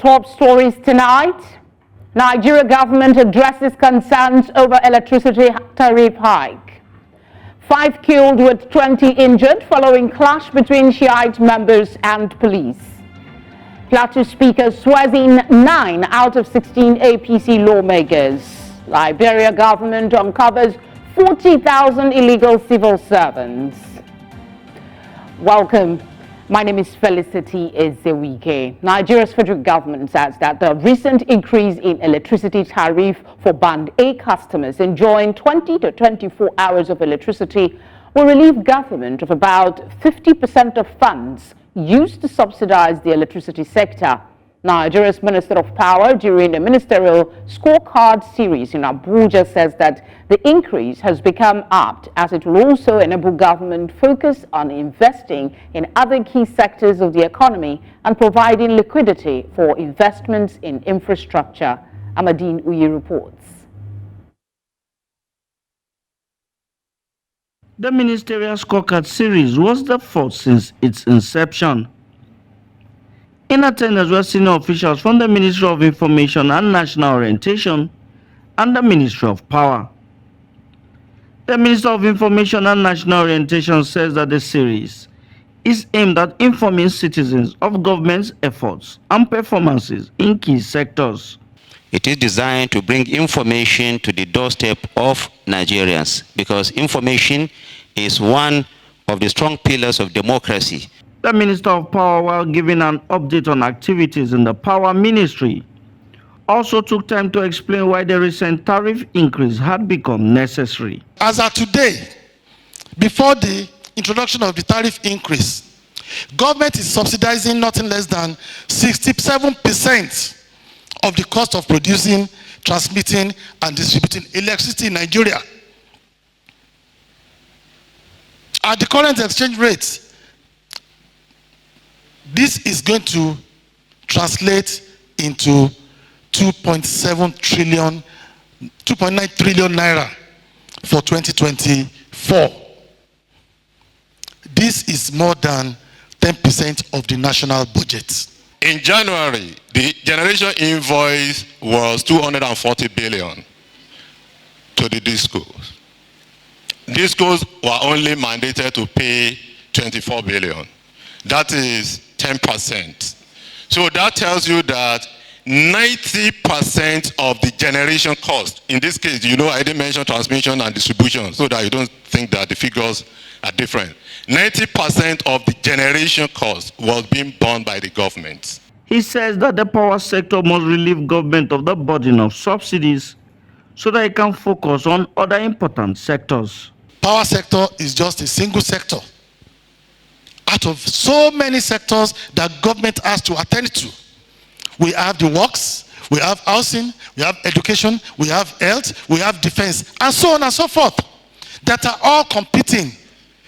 Top stories tonight. Nigeria government addresses concerns over electricity tariff hike. 5 killed with 20 injured following clash between Shiite members and police. Plateau Speaker swears in 9 out of 16 APC lawmakers. Liberia government uncovers 40,000 illegal civil servants. Welcome. My name is Felicity Ezewuike. Nigeria's federal government says that the recent increase in electricity tariff for Band A customers enjoying 20 to 24 hours of electricity will relieve government of about 50% of funds used to subsidize the electricity sector. Nigeria's Minister of Power during the Ministerial Scorecard series in Abuja says that the increase has become apt as it will also enable government focus on investing in other key sectors of the economy and providing liquidity for investments in infrastructure. Amadine Uyi reports. The Ministerial Scorecard series was the fourth since its inception. In attendance were senior officials from the Ministry of Information and National Orientation and the Ministry of Power. The Minister of Information and National Orientation says that the series is aimed at informing citizens of government's efforts and performances in key sectors. It is designed to bring information to the doorstep of Nigerians because information is one of the strong pillars of democracy. The Minister of Power, while giving an update on activities in the Power Ministry, also took time to explain why the recent tariff increase had become necessary. As of today, before the introduction of the tariff increase, government is subsidizing nothing less than 67% of the cost of producing, transmitting, and distributing electricity in Nigeria. At the current exchange rate, this is going to translate into 2.9 trillion naira for 2024. This is more than 10% of the national budget. In January, the generation invoice was 240 billion to the discos. Discos were only mandated to pay 24 billion. That is 10%. So that tells you that 90% of the generation cost, in this case, I didn't mention transmission and distribution so that you don't think that the figures are different. 90% of the generation cost was being borne by the government. He says that the power sector must relieve government of the burden of subsidies so that it can focus on other important sectors. Power sector is just a single sector out of so many sectors that government has to attend to. We have the works, we have housing, we have education, we have health, we have defense, and so on and so forth, that are all competing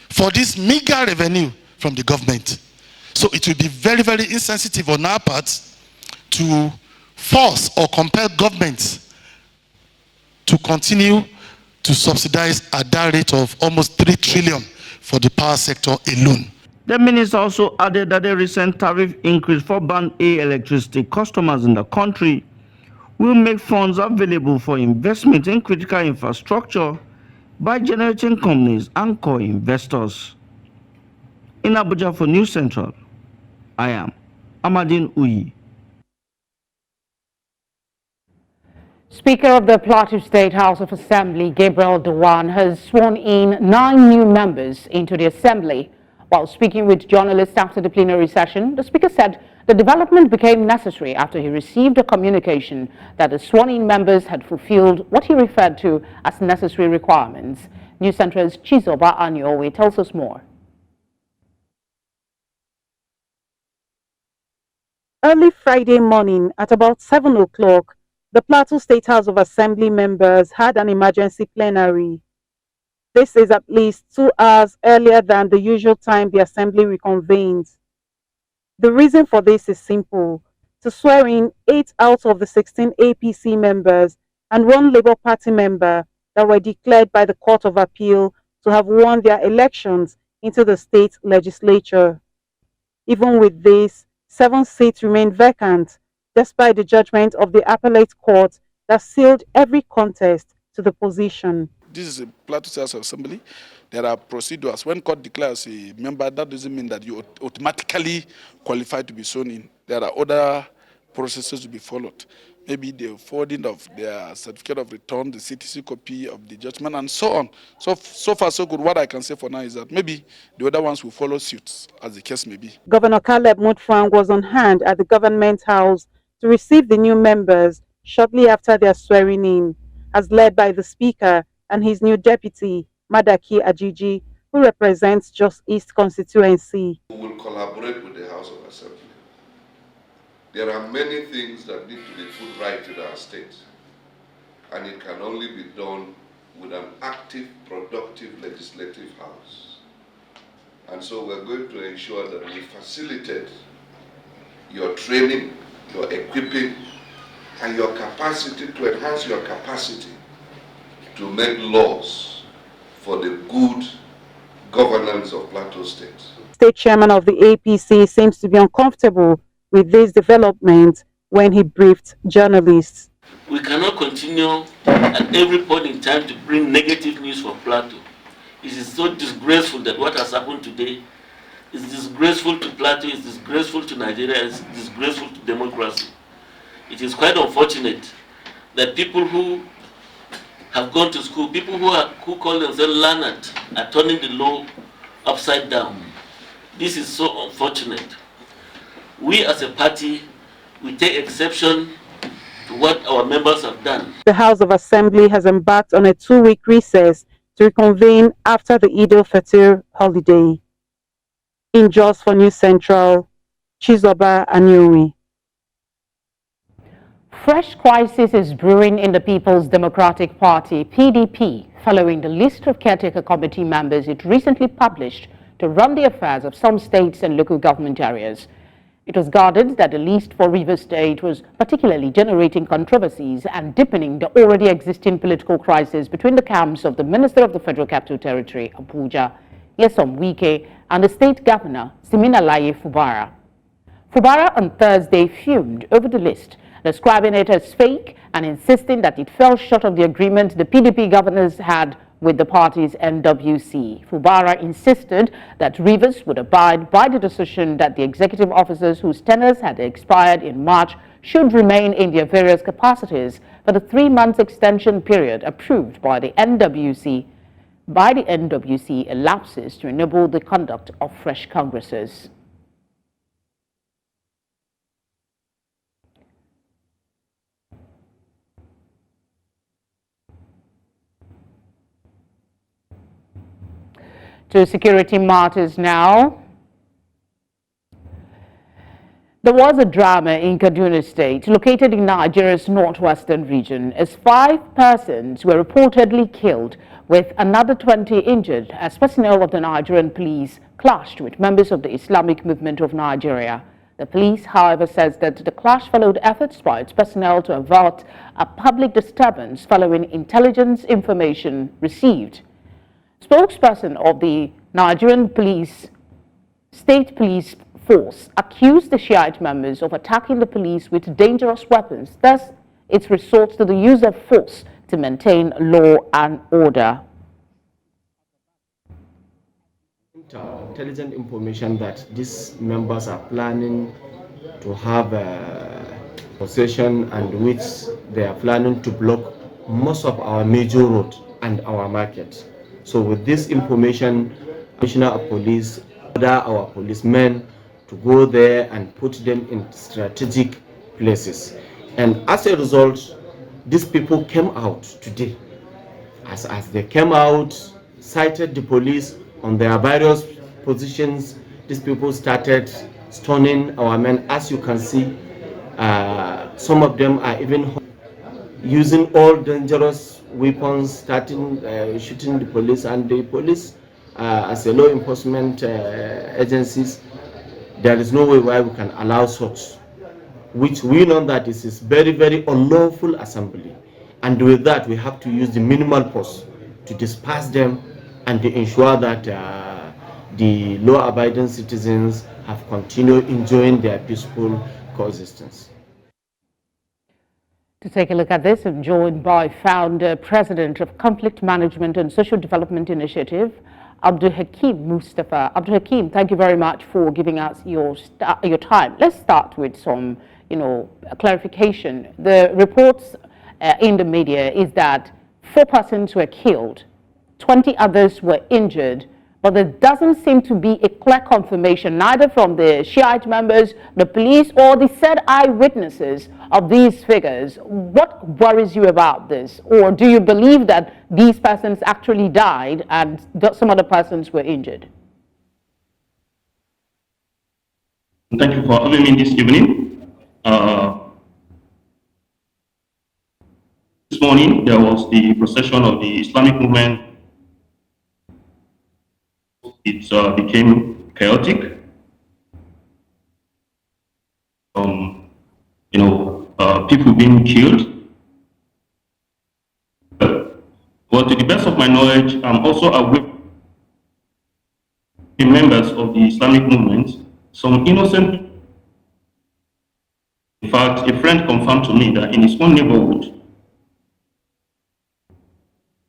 for this meager revenue from the government. So it will be very, very insensitive on our part to force or compel governments to continue to subsidize at that rate of almost 3 trillion for the power sector alone. The minister also added that the recent tariff increase for Band A electricity customers in the country will make funds available for investment in critical infrastructure by generating companies and core investors. In Abuja for News Central, I am Amadine Uyi. Speaker of the Plateau State House of Assembly, Gabriel Dewan, has sworn in 9 new members into the Assembly. While speaking with journalists after the plenary session, the Speaker said the development became necessary after he received a communication that the sworn-in members had fulfilled what he referred to as necessary requirements. News Central's Chizoba Anyowe tells us more. Early Friday morning at about 7 o'clock, the Plateau State House of Assembly members had an emergency plenary. This is at least 2 hours earlier than the usual time the Assembly reconvenes. The reason for this is simple: to swear in 8 out of the 16 APC members and 1 Labour Party member that were declared by the Court of Appeal to have won their elections into the state legislature. Even with this, 7 seats remain vacant, despite the judgment of the appellate court that sealed every contest to the position. This is a Plateau State Assembly. There are procedures. When court declares a member, that doesn't mean that you automatically qualify to be sworn in. There are other processes to be followed. Maybe the forwarding of their certificate of return, the CTC copy of the judgment, and so on. So far, so good. What I can say for now is that maybe the other ones will follow suit, as the case may be. Governor Caleb Mutfwang was on hand at the Government House to receive the new members shortly after their swearing in, as led by the Speaker and his new deputy, Madaki Ajiji, who represents Jos East constituency. We will collaborate with the House of Assembly. There are many things that need to be put right in our state, and it can only be done with an active, productive legislative house. And so we're going to ensure that we facilitate your training, your equipping, and your capacity to enhance your capacity to make laws for the good governance of Plateau State. State chairman of the APC seems to be uncomfortable with this development when he briefed journalists. We cannot continue at every point in time to bring negative news from Plateau. It is so disgraceful that what has happened today is disgraceful to Plateau, it's disgraceful to Nigeria, it's disgraceful to democracy. It is quite unfortunate that people who have gone to school, people who call themselves learned, are turning the law upside down. This is so unfortunate. We as a party, we take exception to what our members have done. The House of Assembly has embarked on a 2-week recess to reconvene after the Eid al-Fitr holiday. In Jos for News Central, Chizoba Anyuri. Fresh crisis is brewing in the People's Democratic Party, PDP, following the list of caretaker committee members it recently published to run the affairs of some states and local government areas. It was guarded that the list for Rivers State was particularly generating controversies and deepening the already existing political crisis between the camps of the Minister of the Federal Capital Territory, Abuja, Ezewuike, and the state governor, Siminalayi Fubara. Fubara on Thursday fumed over the list, describing it as fake and insisting that it fell short of the agreement the PDP governors had with the party's NWC. Fubara insisted that Rivers would abide by the decision that the executive officers whose tenures had expired in March should remain in their various capacities for the 3-month extension period approved by the NWC. Elapses to enable the conduct of fresh congresses. To security matters now. There was a drama in Kaduna State, located in Nigeria's northwestern region, as 5 persons were reportedly killed, with another 20 injured, as personnel of the Nigerian police clashed with members of the Islamic Movement of Nigeria. The police, however, says that the clash followed efforts by its personnel to avert a public disturbance following intelligence information received. Spokesperson of the Nigerian State Police Force accused the Shiite members of attacking the police with dangerous weapons. Thus, it resorts to the use of force to maintain law and order. Intelligent information that these members are planning to have a possession and which they are planning to block most of our major roads and our market. So with this information, Commissioner of Police order our policemen to go there and put them in strategic places. And as a result, these people came out today. As they came out, cited the police on their various positions, these people started stoning our men. As you can see, some of them are even using all dangerous weapons, starting shooting the police, and the police as a law enforcement agencies, there is no way why we can allow such, which we know that this is very, very unlawful assembly, and with that we have to use the minimal force to disperse them and to ensure that the law-abiding citizens have continued enjoying their peaceful coexistence. To take a look at this, I'm joined by founder, president of Conflict Management and Social Development Initiative, Abdulhakeem Mustafa. Abdulhakeem, thank you very much for giving us your time. Let's start with some, clarification. The reports in the media is that 4 persons were killed, 20 others were injured, but there doesn't seem to be a clear confirmation, neither from the Shiite members, the police, or the said eyewitnesses of these figures. What worries you about this? Or do you believe that these persons actually died and some other persons were injured? Thank you for having me this evening. This morning, there was the procession of the Islamic movement. It became chaotic. People being killed. But to the best of my knowledge, I'm also aware the members of the Islamic movement, some innocent. In fact, a friend confirmed to me that in his own neighborhood,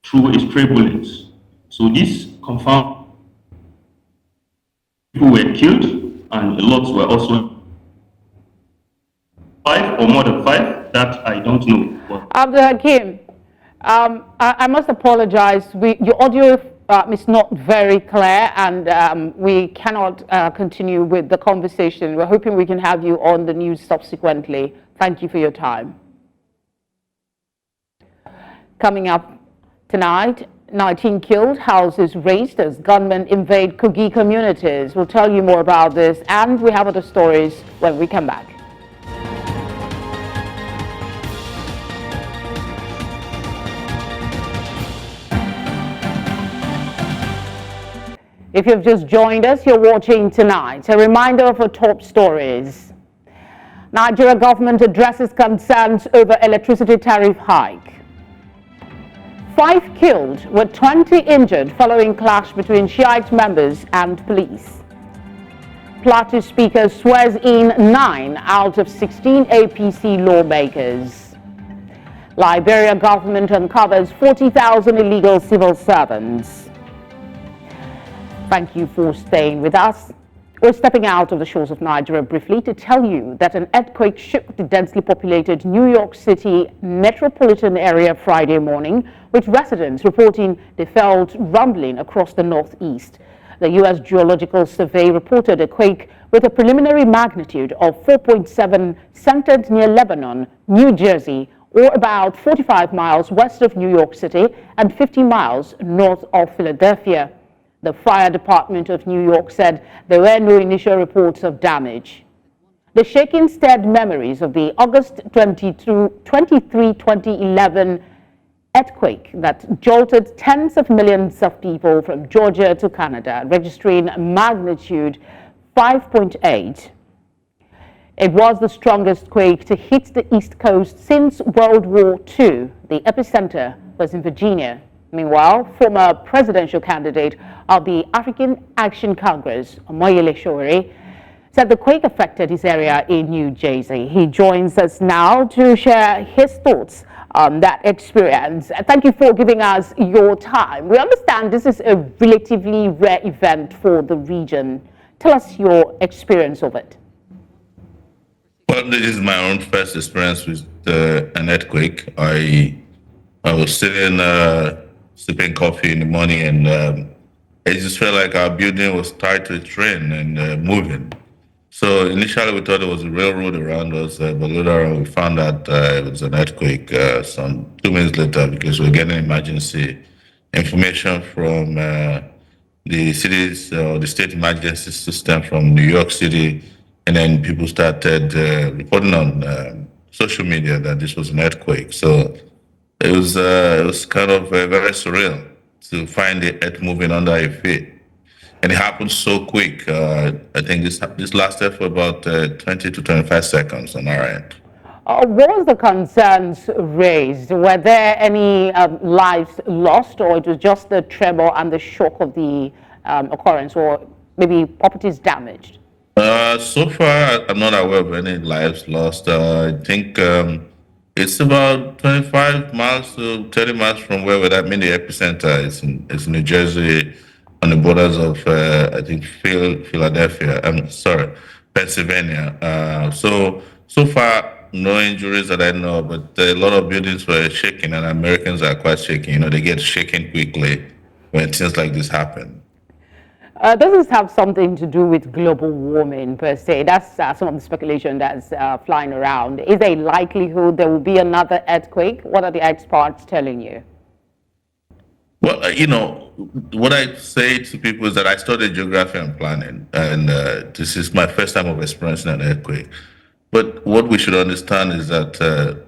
through a stray bullet. So this confirmed people were killed and a lot were also 5 or more than 5, that I don't know. Abdulhakeem, I must apologize. Your audio is not very clear and we cannot continue with the conversation. We're hoping we can have you on the news subsequently. Thank you for your time. Coming up tonight, 19 killed, houses razed as gunmen invade Kogi communities. We'll tell you more about this, and we have other stories when we come back. If you've just joined us, you're watching Tonight. A reminder of our top stories. Nigeria government addresses concerns over electricity tariff hike. 5 killed with 20 injured following clash between Shiite members and police. Plateau Speaker swears in 9 out of 16 APC lawmakers. Liberia government uncovers 40,000 illegal civil servants. Thank you for staying with us. We're stepping out of the shores of Nigeria briefly to tell you that an earthquake shook the densely populated New York City metropolitan area Friday morning, with residents reporting they felt rumbling across the northeast. The U.S. Geological Survey reported a quake with a preliminary magnitude of 4.7 centered near Lebanon, New Jersey, or about 45 miles west of New York City and 50 miles north of Philadelphia. The fire department of New York said there were no initial reports of damage. The shaking stirred memories of the August 23, 2011 earthquake that jolted tens of millions of people from Georgia to Canada, registering magnitude 5.8. It was the strongest quake to hit the East Coast since World War II. The epicenter was in Virginia. Meanwhile, former presidential candidate of the African Action Congress, Omoyele Sowore, said the quake affected his area in New Jersey. He joins us now to share his thoughts on that experience. Thank you for giving us your time. We understand this is a relatively rare event for the region. Tell us your experience of it. Well, this is my own first experience with an earthquake. I was sitting sipping coffee in the morning, and it just felt like our building was tied to a train and moving. So initially we thought it was a railroad around us, but later on we found that it was an earthquake some 2 minutes later, because we were getting emergency information from the city's or the state emergency system from New York City, and then people started reporting on social media that this was an earthquake. So it was kind of very surreal to find the earth moving under your feet, and it happened so quick. I think this lasted for about 20 to 25 seconds on our end. What was the concerns raised? Were there any lives lost, or it was just the tremor and the shock of the occurrence, or maybe properties damaged? So far, I'm not aware of any lives lost. I think It's about 25 miles to 30 miles from where that mini epicenter is. It's New Jersey, on the borders of I think Philadelphia. I'm sorry, Pennsylvania. So far, no injuries that I know, but a lot of buildings were shaking, and Americans are quite shaky. You know, they get shaken quickly when things like this happen. Does this have something to do with global warming per se? That's some of the speculation that's flying around. Is there a likelihood there will be another earthquake? What are the experts telling you? Well, you know, what I say to people is that I studied geography and planning, and this is my first time of experiencing an earthquake. But what we should understand is that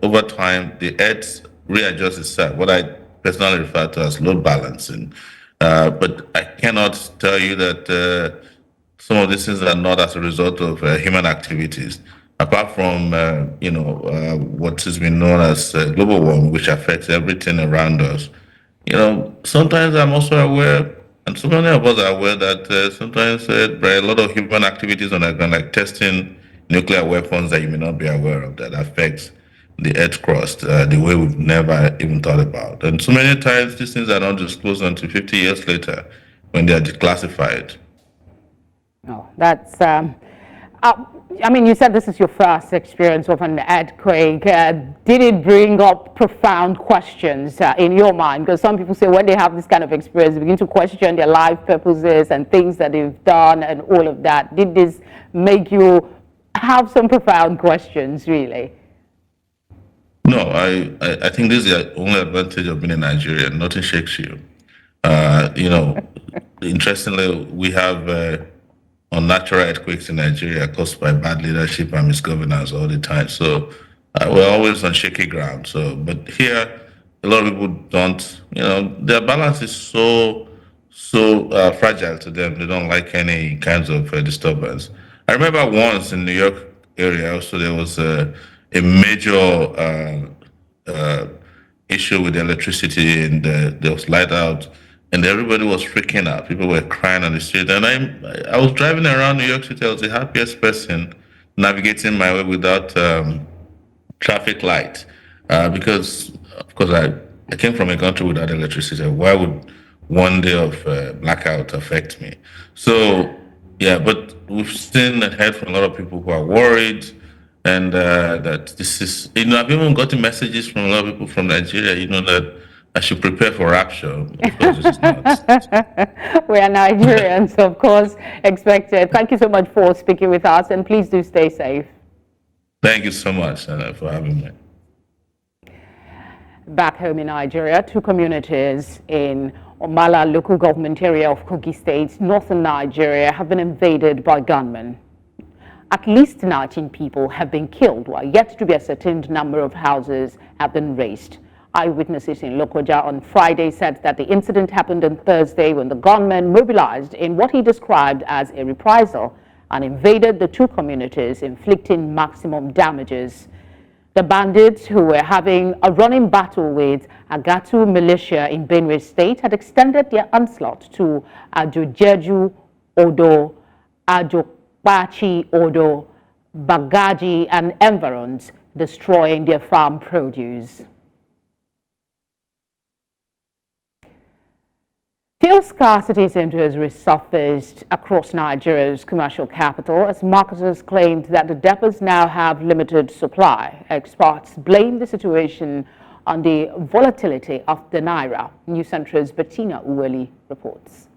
over time, the earth readjusts itself, what I personally refer to as load balancing. But I cannot tell you that some of these things are not as a result of human activities, apart from, what has been known as global warming, which affects everything around us. You know, sometimes I'm also aware, and so many of us are aware that sometimes there are a lot of human activities on the ground, like testing nuclear weapons that you may not be aware of that affects the earth crust the way we've never even thought about. And so many times these things are not disclosed until 50 years later when they are declassified. Oh, that's, I mean, you said this is your first experience of an earthquake. Did it bring up profound questions in your mind? Because some people say when they have this kind of experience, they begin to question their life purposes and things that they've done and all of that. Did this make you have some profound questions, really? No, I think this is the only advantage of being in Nigeria. Nothing shakes you. Interestingly, we have unnatural earthquakes in Nigeria caused by bad leadership and misgovernance all the time. So we're always on shaky ground. So, but here, a lot of people don't. Their balance is so fragile to them. They don't like any kinds of disturbance. I remember once in New York area, also there was a major issue with the electricity, and there was light out, and everybody was freaking out. People were crying on the street, and I was driving around New York City. I was the happiest person navigating my way without traffic light, because of course I came from a country without electricity. Why would one day of blackout affect me? So yeah, but we've seen and heard from a lot of people who are worried, and that this is, I've even gotten messages from a lot of people from Nigeria, that I should prepare for rapture. Of course, this is not. We are Nigerians, of course, expected. Thank you so much for speaking with us, and please do stay safe. Thank you so much for having me. Back home in Nigeria, two communities in Omala local government area of Kogi State, northern Nigeria, have been invaded by gunmen. At least 19 people have been killed, while yet to be ascertained number of houses have been razed. Eyewitnesses in Lokoja on Friday said that the incident happened on Thursday when the gunmen mobilized in what he described as a reprisal and invaded the two communities, inflicting maximum damages. The bandits, who were having a running battle with Agatu militia in Benue State, had extended their onslaught to Ajojeju Odo, Ajokpachi Odo, Bagaji and environs, destroying their farm produce. Fuel scarcity seems to have resurfaced across Nigeria's commercial capital as marketers claimed that the depots now have limited supply. Experts blame the situation on the volatility of the Naira. News Central's Bettina Uweli reports.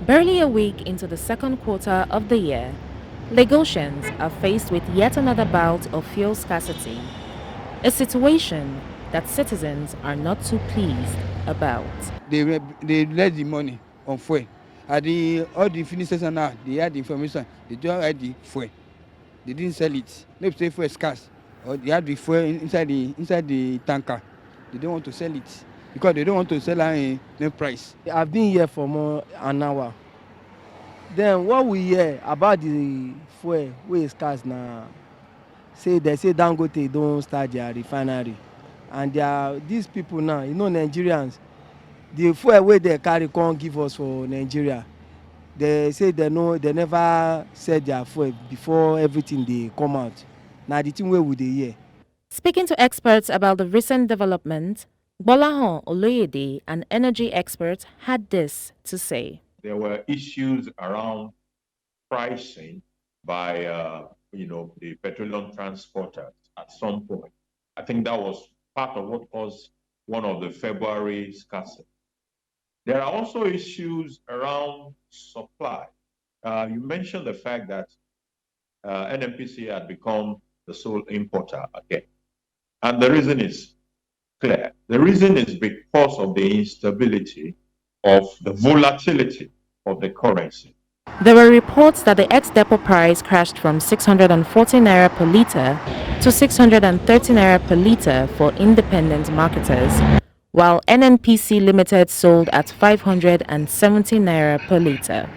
Barely a week into the second quarter of the year, Lagosians are faced with yet another bout of fuel scarcity, a situation that citizens are not too pleased about. They let the money on fuel. All the filling stations now, they had the information. They don't have the fuel. They didn't sell it. Maybe say fuel scarce, or they have the fuel inside the tanker. They don't want to sell it because they don't want to sell at no price. I've been here for more an hour. Then what we hear about the fuel, where is scarce now? They say Dangote don't start their refinery. And these people now, Nigerians, the fuel where they carry can't give us for Nigeria. They say they never sell their fuel before everything they come out. na the thing wey we dey hear. Speaking to experts about the recent development, Gbolahan Oloyede, an energy expert, had this to say. There were issues around pricing by the petroleum transporters at some point. I think that was part of what caused one of the February scarcity. There are also issues around supply. You mentioned the fact that NNPC had become the sole importer again. And the reason is clear. The reason is because of the instability of the volatility of the currency. There were reports that the ex-depot price crashed from 640 naira per litre to 630 naira per litre for independent marketers, while NNPC Limited sold at 570 naira per litre.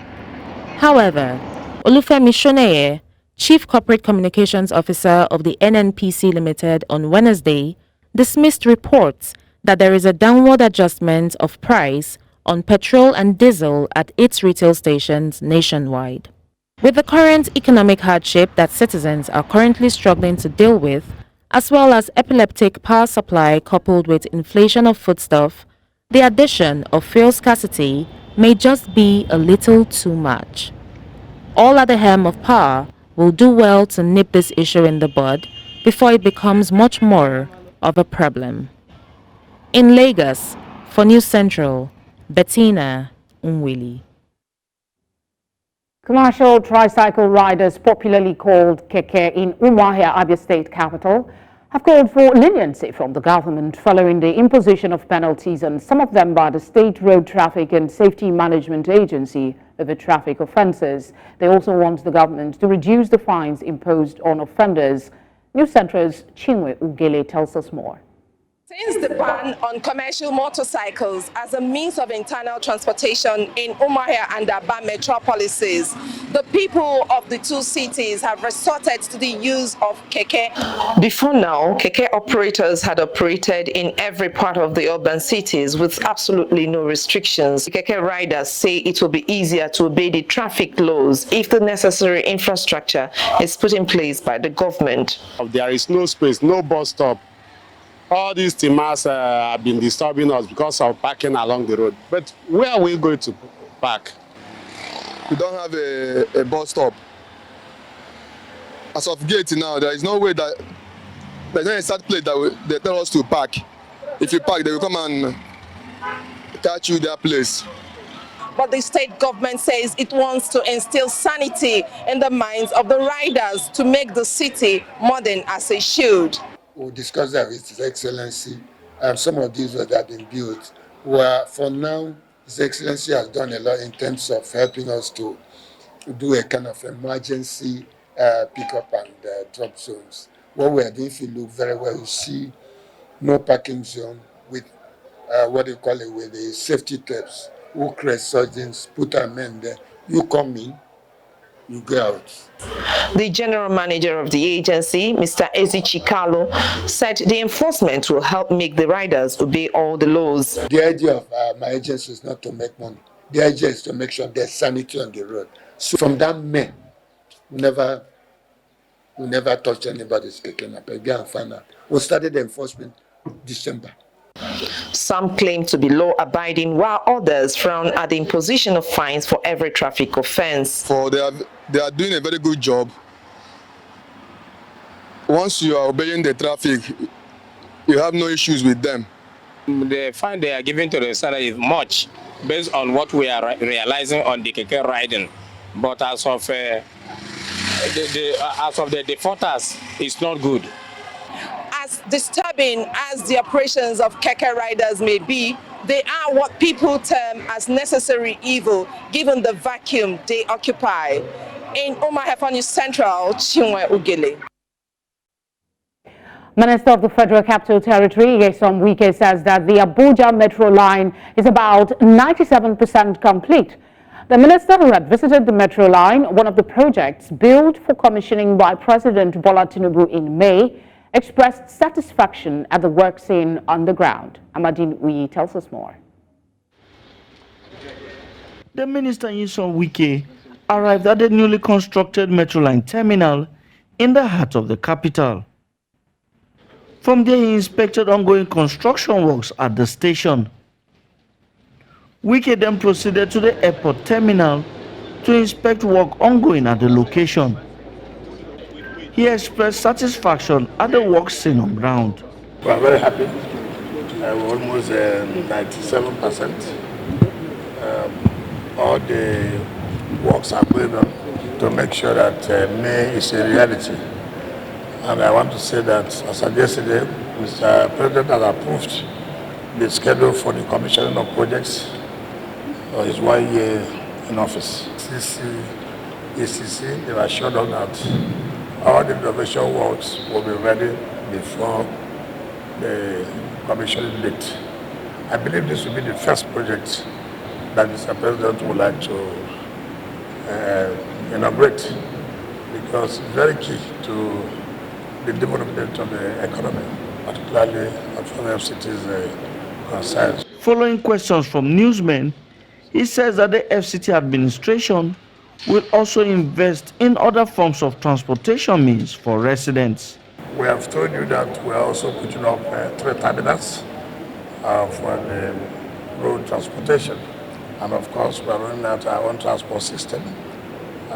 However, Olufemi Shoneye, Chief Corporate Communications Officer of the NNPC Limited, on Wednesday dismissed reports that there is a downward adjustment of price on petrol and diesel at its retail stations nationwide. With the current economic hardship that citizens are currently struggling to deal with, as well as epileptic power supply coupled with inflation of foodstuff, the addition of fuel scarcity may just be a little too much. All at the helm of power will do well to nip this issue in the bud before it becomes much more of a problem. In Lagos, for News Central, Bettina Unwili. Commercial tricycle riders, popularly called Keke in Umuahia, Abia State capital, have called for leniency from the government following the imposition of penalties on some of them by the State Road Traffic and Safety Management Agency over traffic offences. They also want the government to reduce the fines imposed on offenders. News Central's Chinwe Ugele tells us more. Since the ban on commercial motorcycles as a means of internal transportation in Umuahia and Aba metropolises, the people of the two cities have resorted to the use of keke. Before now, keke operators had operated in every part of the urban cities with absolutely no restrictions. Keke riders say it will be easier to obey the traffic laws if the necessary infrastructure is put in place by the government. There is no space, no bus stop. All these timers have been disturbing us because of parking along the road. But where are we going to park? We don't have a bus stop. As of gate now, there is no way that there's no exact place that they tell us to park. If you park, they will come and catch you their place. But the state government says it wants to instill sanity in the minds of the riders to make the city modern as it should. We'll discuss that with His Excellency. Some of these that have been built, where for now, His Excellency has done a lot in terms of helping us to do a kind of emergency pickup and drop zones. What we are doing, if you look very well, you see no parking zone with what do you call it, with the safety taps. Who create surgeons, put a man there. You come in, you go out. The general manager of the agency, Mr. Ezewuike, said the enforcement will help make the riders obey all the laws. The idea of my agency is not to make money. The idea is to make sure there's sanity on the road. So from that man, we never touch anybody's kicking up again. We started the enforcement December. Some claim to be law-abiding, while others frown at the imposition of fines for every traffic offense. They are doing a very good job. Once you are obeying the traffic, you have no issues with them. The fine they are giving to the seller is much, based on what we are realizing on the keke riding. But as of the defaulters, it's not good. As disturbing as the operations of keke riders may be, they are what people term as necessary evil, given the vacuum they occupy. In Umuahia News Central, Chinwe Ugele. Minister of the Federal Capital Territory, Ezewuike, says that the Abuja Metro line is about 97% complete. The minister, who had visited the Metro line, one of the projects billed for commissioning by President Bola Tinubu in May, expressed satisfaction at the work scene on the ground. Amadine Uyi tells us more. The minister, Ezewuike, arrived at the newly constructed Metro line terminal in the heart of the capital. From there, he inspected ongoing construction works at the station. Wike then proceeded to the airport terminal to inspect work ongoing at the location. He expressed satisfaction at the work seen on ground. We are very happy. We're almost 97%. All the works are going on to make sure that May is a reality. And I want to say that as of yesterday, Mr. President has approved the schedule for the commissioning of projects for his 1 year in office. ECC, they assured us that all the renovation works will be ready before the commissioning date. I believe this will be the first project that Mr. President would like to inaugurate, because it's very key to the development of the economy, particularly as far as FCT is concerned. Following questions from newsmen, he says that the FCT administration will also invest in other forms of transportation means for residents. We have told you that we are also putting up 3 terminals for the road transportation. And of course, we are running out our own transport system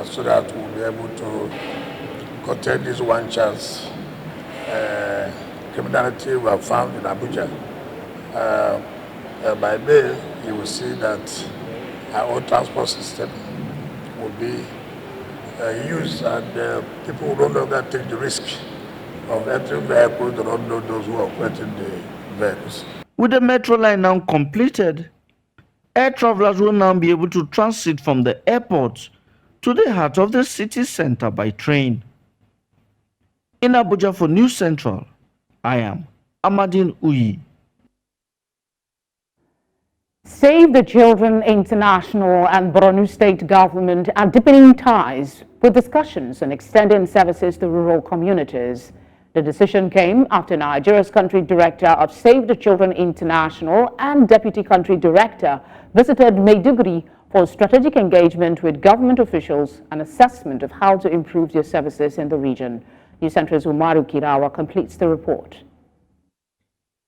so that we'll be able to contain this one chance criminality we have found in Abuja. By May, you will see that our own transport system will be used, and people will no longer take the risk of entering vehicles that don't know those who are operating the vehicles. With the metro line now completed, air travelers will now be able to transit from the airport to the heart of the city center by train. In Abuja for News Central, I am Amadine Uyi. Save the Children International and Borno State government are deepening ties with discussions on extending services to rural communities. The decision came after Nigeria's country director of Save the Children International and deputy country director visited Maiduguri for strategic engagement with government officials and assessment of how to improve their services in the region. News Center's Umaru Kirawa completes the report.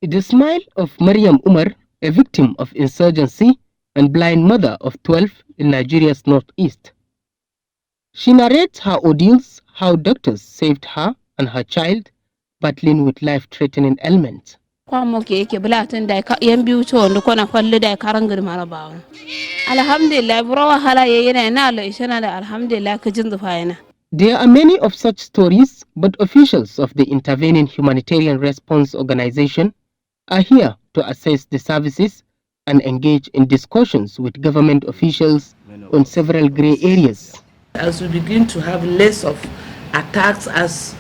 The smile of Mariam Umar, a victim of insurgency and blind mother of 12 in Nigeria's northeast. She narrates her ordeals, how doctors saved her and her child battling with life-threatening ailments. There are many of such stories, but officials of the intervening humanitarian response organization are here to assess the services and engage in discussions with government officials on several gray areas. As we begin to have less of attacks, as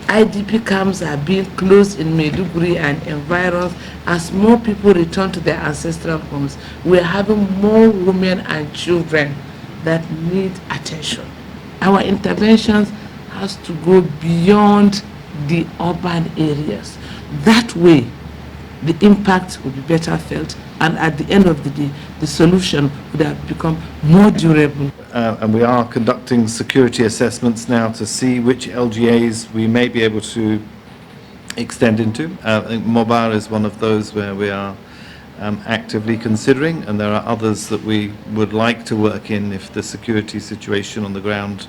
IDP camps are being closed in Maiduguri and environs, as more people return to their ancestral homes, we are having more women and children that need attention. Our interventions has to go beyond the urban areas. That way, the impact will be better felt, and at the end of the day, the solution would have become more durable. And we are conducting security assessments now to see which LGAs we may be able to extend into. I think Mobar is one of those where we are actively considering, and there are others that we would like to work in if the security situation on the ground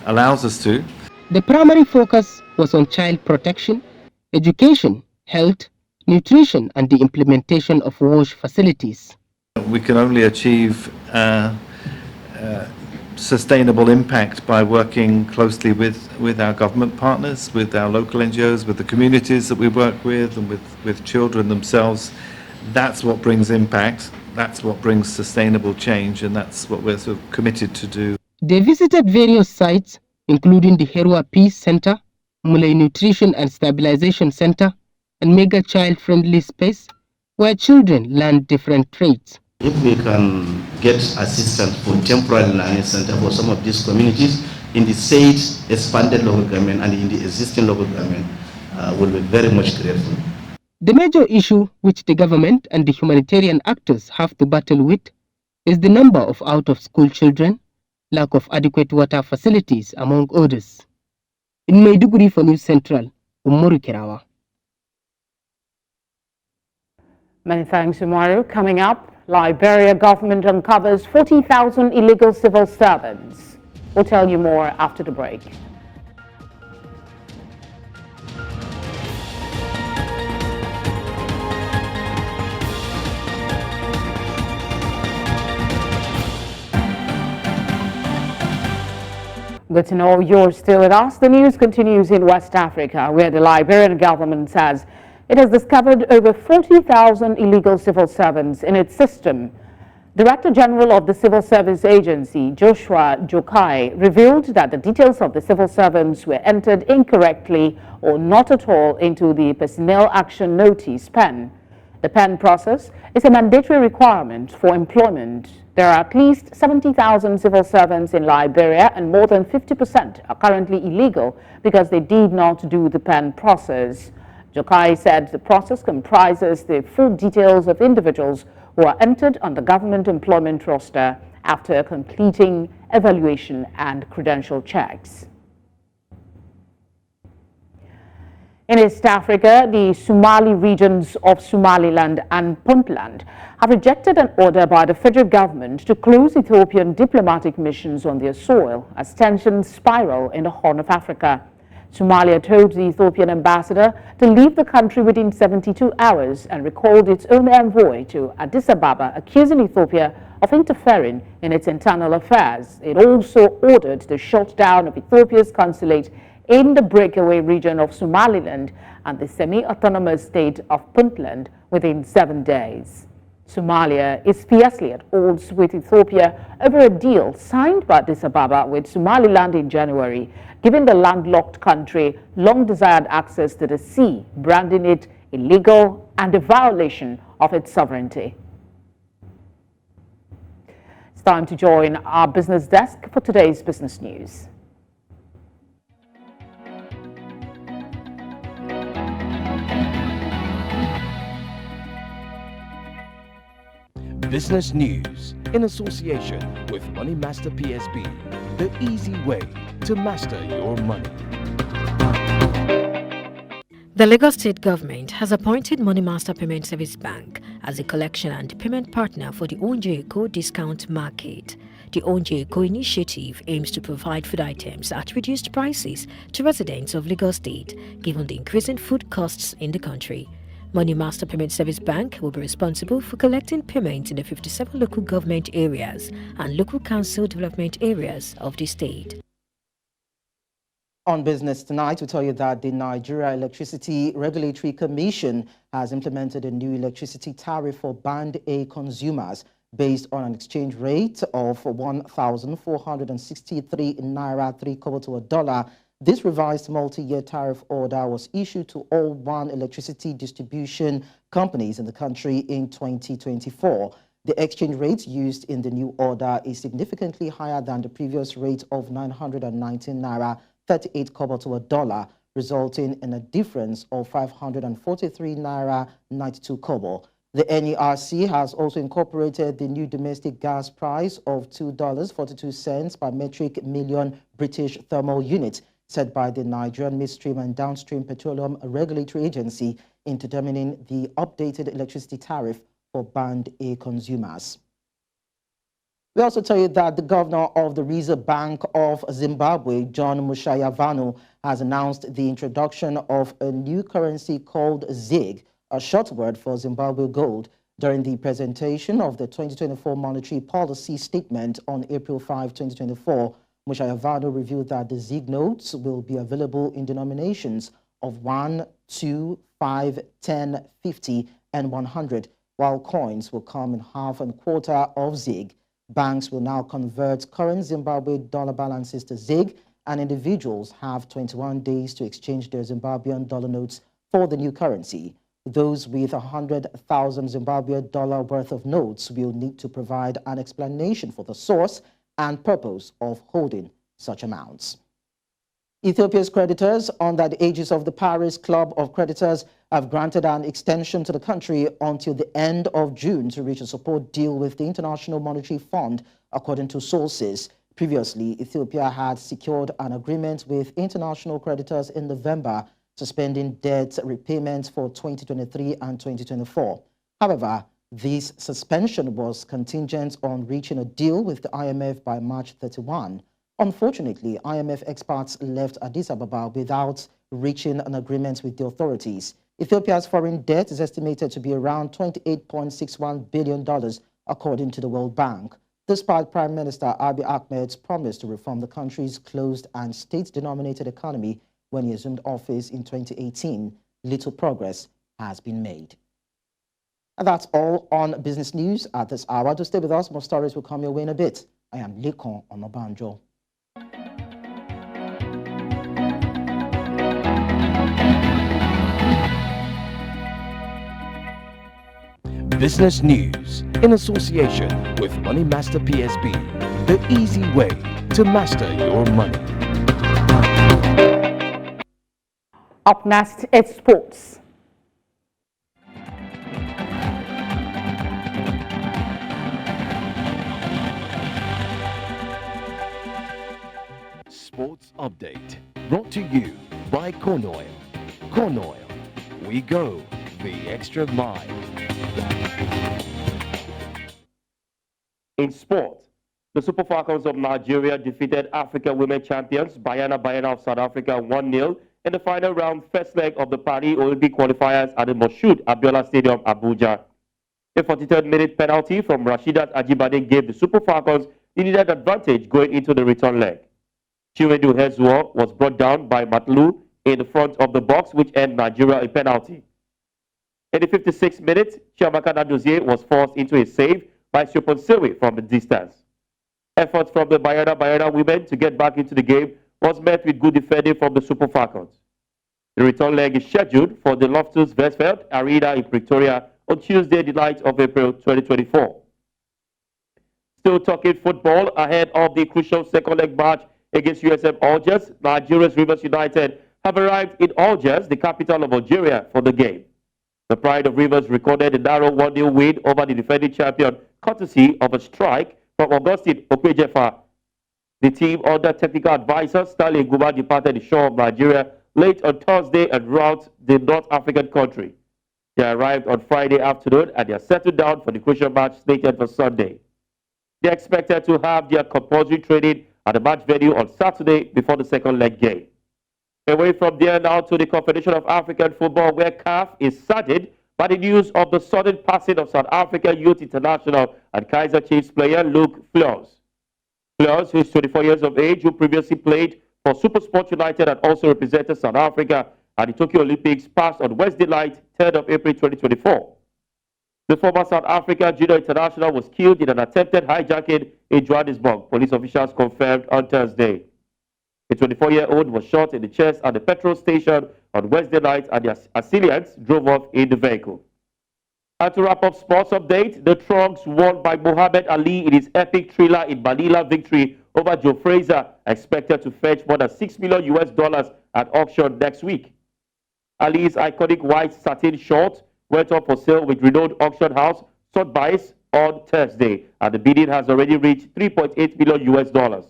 allows us to. The primary focus was on child protection, education, health, nutrition, and the implementation of WASH facilities. We can only achieve sustainable impact by working closely with our government partners, with our local NGOs, with the communities that we work with, and with children themselves. That's what brings impact, that's what brings sustainable change, and that's what we're sort of committed to do. They visited various sites, including the Herua Peace Center, Mulay Nutrition and Stabilization Center, and Mega Child Friendly Space, where children learn different trades. If we can get assistance for temporary learning center for some of these communities in the said expanded local government and in the existing local government, will be very much grateful. The major issue which the government and the humanitarian actors have to battle with is the number of out-of-school children, lack of adequate water facilities, among others. In Maiduguri for News Central, Umaru Kirawa. Many thanks, Umaru. Coming up, Liberia government uncovers 40,000 illegal civil servants. We'll tell you more after the break. Good to know you're still with us. The news continues in West Africa, where the Liberian government says it has discovered over 40,000 illegal civil servants in its system. Director General of the Civil Service Agency, Joshua Jokai, revealed that the details of the civil servants were entered incorrectly or not at all into the Personnel Action Notice PAN. The PAN process is a mandatory requirement for employment. There are at least 70,000 civil servants in Liberia, and more than 50% are currently illegal because they did not do the PAN process. Jokai said the process comprises the full details of individuals who are entered on the government employment roster after completing evaluation and credential checks. In East Africa, the Somali regions of Somaliland and Puntland have rejected an order by the federal government to close Ethiopian diplomatic missions on their soil as tensions spiral in the Horn of Africa. Somalia told the Ethiopian ambassador to leave the country within 72 hours and recalled its own envoy to Addis Ababa, accusing Ethiopia of interfering in its internal affairs. It also ordered the shutdown of Ethiopia's consulate in the breakaway region of Somaliland and the semi-autonomous state of Puntland within 7 days. Somalia is fiercely at odds with Ethiopia over a deal signed by Addis Ababa with Somaliland in January, giving the landlocked country long-desired access to the sea, branding it illegal and a violation of its sovereignty. It's time to join our business desk for today's business news. Business News in association with Money Master PSB, the easy way to master your money. The Lagos State government has appointed Money Master Payment Service Bank as a collection and payment partner for the Onje-Eko discount market. The Onje-Eko initiative aims to provide food items at reduced prices to residents of Lagos State, given the increasing food costs in the country. Money Master Payment Service Bank will be responsible for collecting payments in the 57 local government areas and local council development areas of the state. On Business Tonight, we tell you that the Nigeria Electricity Regulatory Commission has implemented a new electricity tariff for Band A consumers based on an exchange rate of 1,463 naira 3 kobo to a dollar. This revised multi-year tariff order was issued to all one electricity distribution companies in the country in 2024. The exchange rate used in the new order is significantly higher than the previous rate of 919 naira 38 kobo to a dollar, resulting in a difference of 543 naira 92 kobo. The NERC has also incorporated the new domestic gas price of $2.42 per metric million British thermal unit, set by the Nigerian Midstream and Downstream Petroleum Regulatory Agency, in determining the updated electricity tariff for Band A consumers. We also tell you that the governor of the Reserve Bank of Zimbabwe, John Mushayavanu, has announced the introduction of a new currency called ZiG, a short word for Zimbabwe gold, during the presentation of the 2024 Monetary Policy Statement on April 5, 2024. Mushayavanu revealed that the ZiG notes will be available in denominations of 1, 2, 5, 10, 50, and 100, while coins will come in half and quarter of ZiG. Banks will now convert current Zimbabwe dollar balances to ZiG, and individuals have 21 days to exchange their Zimbabwean dollar notes for the new currency. Those with 100,000 Zimbabwean dollar worth of notes will need to provide an explanation for the source and purpose of holding such amounts. Ethiopia's creditors, under the aegis of the Paris Club of Creditors, have granted an extension to the country until the end of June to reach a support deal with the International Monetary Fund, according to sources. Previously, Ethiopia had secured an agreement with international creditors in November, suspending debt repayments for 2023 and 2024. However, this suspension was contingent on reaching a deal with the IMF by March 31. Unfortunately, IMF experts left Addis Ababa without reaching an agreement with the authorities. Ethiopia's foreign debt is estimated to be around $28.61 billion, according to the World Bank. Despite Prime Minister Abiy Ahmed's promise to reform the country's closed and state-denominated economy when he assumed office in 2018, little progress has been made. And that's all on business news at this hour. To stay with us, more stories will come your way in a bit. I am Lekon Onobanjo. Business news in association with Money Master PSB, the easy way to master your money. Up next, it's sports. Sports update brought to you by Corn Oil. Corn Oil, we go the extra mile. In sport, the Super Falcons of Nigeria defeated African women champions Bayana of South Africa 1-0 in the final round first leg of the Paris Olympic qualifiers at the Moshood Abiola Stadium, Abuja. A 43rd-minute penalty from Rasheedat Ajibade gave the Super Falcons the needed advantage going into the return leg. Chiwendu Ezewuike was brought down by Matlu in the front of the box, which earned Nigeria a penalty. In the 56th minute, Chiamaka Nadozie was forced into a save by Sewe from the distance. Efforts from the Bayana women to get back into the game was met with good defending from the Super Falcons. The return leg is scheduled for the Loftus Versfeld Arena in Pretoria on Tuesday, the 9th of April 2024. Still talking football, ahead of the crucial second leg match against USM Algiers, Nigeria's Rivers United have arrived in Algiers, the capital of Algeria, for the game. The Pride of Rivers recorded a narrow 1-0 win over the defending champion, courtesy of a strike from Augustine Okpejefa. The team, under technical advisor Stanley Nguma, departed the shore of Nigeria late on Thursday and route the North African country. They arrived on Friday afternoon and they are settled down for the crucial match slated for Sunday. They are expected to have their compulsory training at the match venue on Saturday before the second leg game. Away from there now to the Confederation of African Football, where CAF is saddened by the news of the sudden passing of South Africa Youth International and Kaizer Chiefs player Luke Fleurs. Fleurs, who is 24 years of age, who previously played for SuperSport United and also represented South Africa at the Tokyo Olympics, passed on Wednesday night, 3rd of April 2024. The former South Africa Junior International was killed in an attempted hijacking in Johannesburg, police officials confirmed on Thursday. The 24-year-old was shot in the chest at the petrol station on Wednesday night and the assailants drove off in the vehicle. And to wrap up sports update, the Trunks won by Muhammad Ali in his epic thriller in Manila victory over Joe Frazier, expected to fetch more than $6 million at auction next week. Ali's iconic white satin short went up for sale with renowned auction house Sotheby's on Thursday, and the bidding has already reached $3.8 million.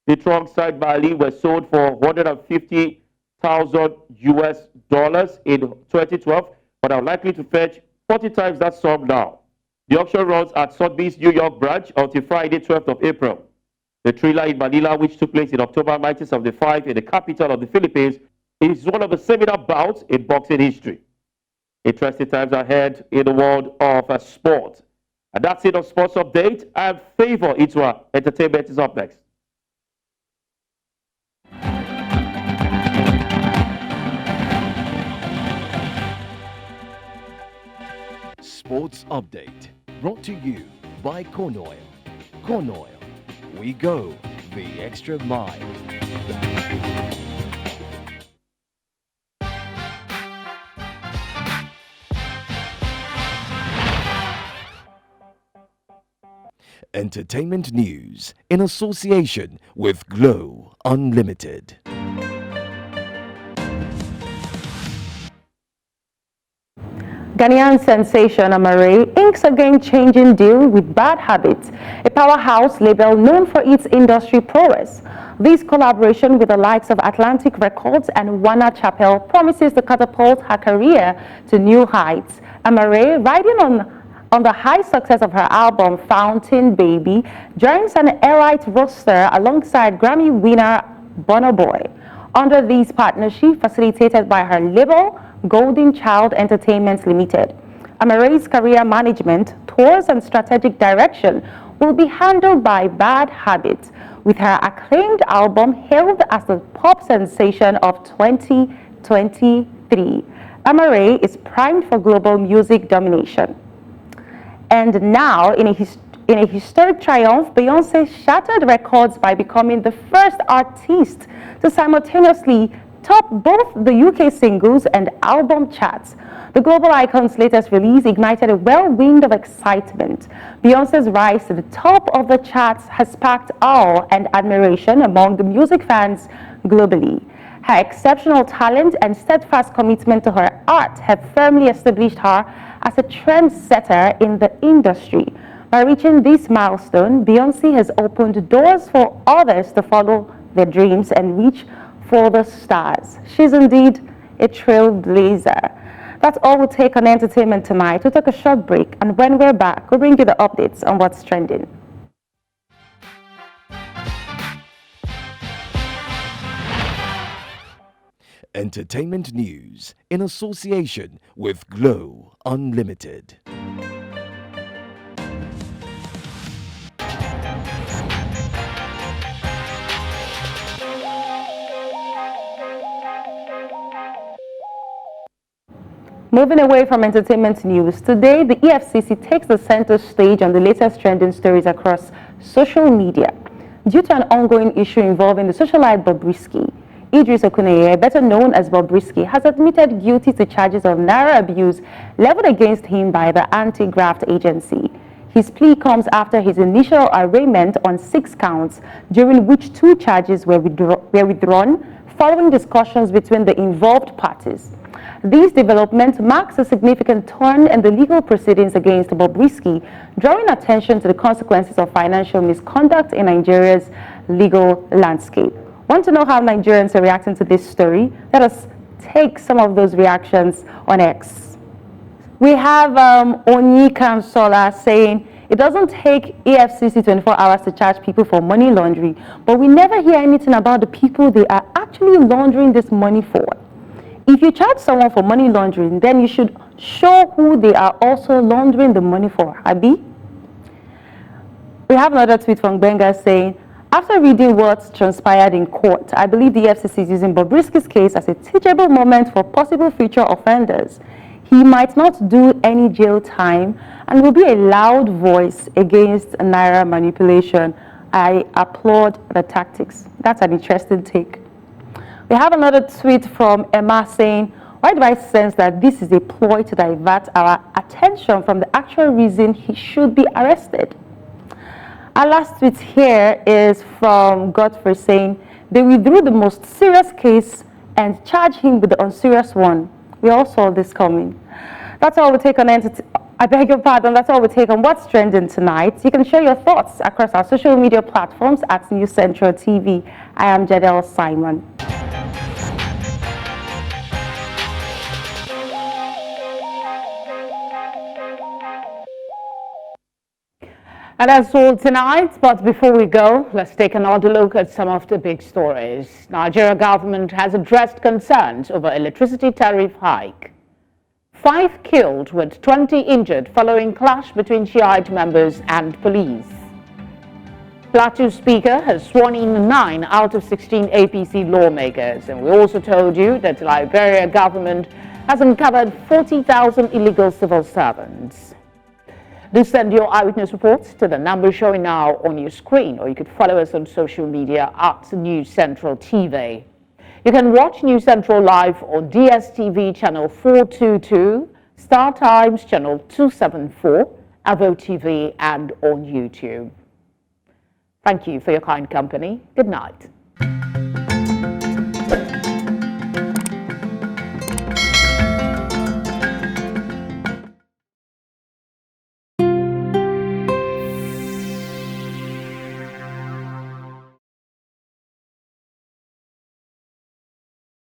The trunks signed by Ali were sold for $150,000 in 2012, but are likely to fetch 40 times that sum now. The auction runs at Sotheby's New York branch until Friday, 12th of April. The thriller in Manila, which took place in October 1975 in the capital of the Philippines, is one of the seminal bouts in boxing history. Interesting times ahead in the world of sport. And that's it on Sports Update. And Favor Itwa Entertainment is up next. Sports Update brought to you by Corn Oil. Corn Oil, we go the extra mile. Entertainment news in association with Glow Unlimited. Ghanaian sensation Amare inks a game-changing deal with Bad Habits, a powerhouse label known for its industry prowess. This collaboration with the likes of Atlantic Records and Wana Chappell promises to catapult her career to new heights. Amare, riding on the high success of her album Fountain Baby, joins an Airite roster alongside Grammy winner Burna Boy. Under this partnership, facilitated by her label, Golden Child Entertainment Limited, Amare's career management, tours and strategic direction will be handled by Bad Habits, with her acclaimed album hailed as the pop sensation of 2023. Amare is primed for global music domination. And now, in a historic triumph, Beyoncé shattered records by becoming the first artist to simultaneously top both the UK singles and album charts. The global icon's latest release ignited a whirlwind of excitement. Beyoncé's rise to the top of the charts has sparked awe and admiration among the music fans globally. Her exceptional talent and steadfast commitment to her art have firmly established her as a trendsetter in the industry. By reaching this milestone, Beyoncé has opened doors for others to follow their dreams and reach for the stars. She's indeed a trailblazer. That's all we'll take on entertainment tonight. We'll take a short break, and when we're back, we'll bring you the updates on what's trending. Entertainment news in association with Glow Unlimited. Moving away from entertainment news, today the EFCC takes the center stage on the latest trending stories across social media. Due to an ongoing issue involving the socialite Bobrisky, Idris Okuneye, better known as Bobrisky, has admitted guilty to charges of naira abuse leveled against him by the anti-graft agency. His plea comes after his initial arraignment on 6 counts, during which 2 charges were withdrawn following discussions between the involved parties. This development marks a significant turn in the legal proceedings against Bobrisky, drawing attention to the consequences of financial misconduct in Nigeria's legal landscape. Want to know how Nigerians are reacting to this story? Let us take some of those reactions on X. We have Onyi Kansola saying, it doesn't take EFCC 24 hours to charge people for money laundering, but we never hear anything about the people they are actually laundering this money for. If you charge someone for money laundering, then you should show who they are also laundering the money for, Abi. We have another tweet from Benga saying, after reading what transpired in court, I believe the FCC is using Bobrisky's case as a teachable moment for possible future offenders. He might not do any jail time and will be a loud voice against naira manipulation. I applaud the tactics. That's an interesting take. We have another tweet from Emma saying, why do I sense that this is a ploy to divert our attention from the actual reason he should be arrested? Our last tweet here is from Godfrey saying, they withdrew the most serious case and charged him with the unserious one. We all saw this coming. That's all we take on I beg your pardon, that's all we take on what's trending tonight. You can share your thoughts across our social media platforms at News Central TV. I am Jadel Simon. And that's all tonight, but before we go, let's take another look at some of the big stories. Nigeria government has addressed concerns over electricity tariff hike. 5 killed with 20 injured following clash between Shiite members and police. Plateau Speaker has sworn in 9 out of 16 APC lawmakers, and we also told you that the Liberia government has uncovered 40,000 illegal civil servants. Do send your eyewitness reports to the number showing now on your screen, or you could follow us on social media at News Central TV. You can watch News Central live on DSTV channel 422, Star Times channel 274, Avo TV, and on YouTube. Thank you for your kind company. Good night.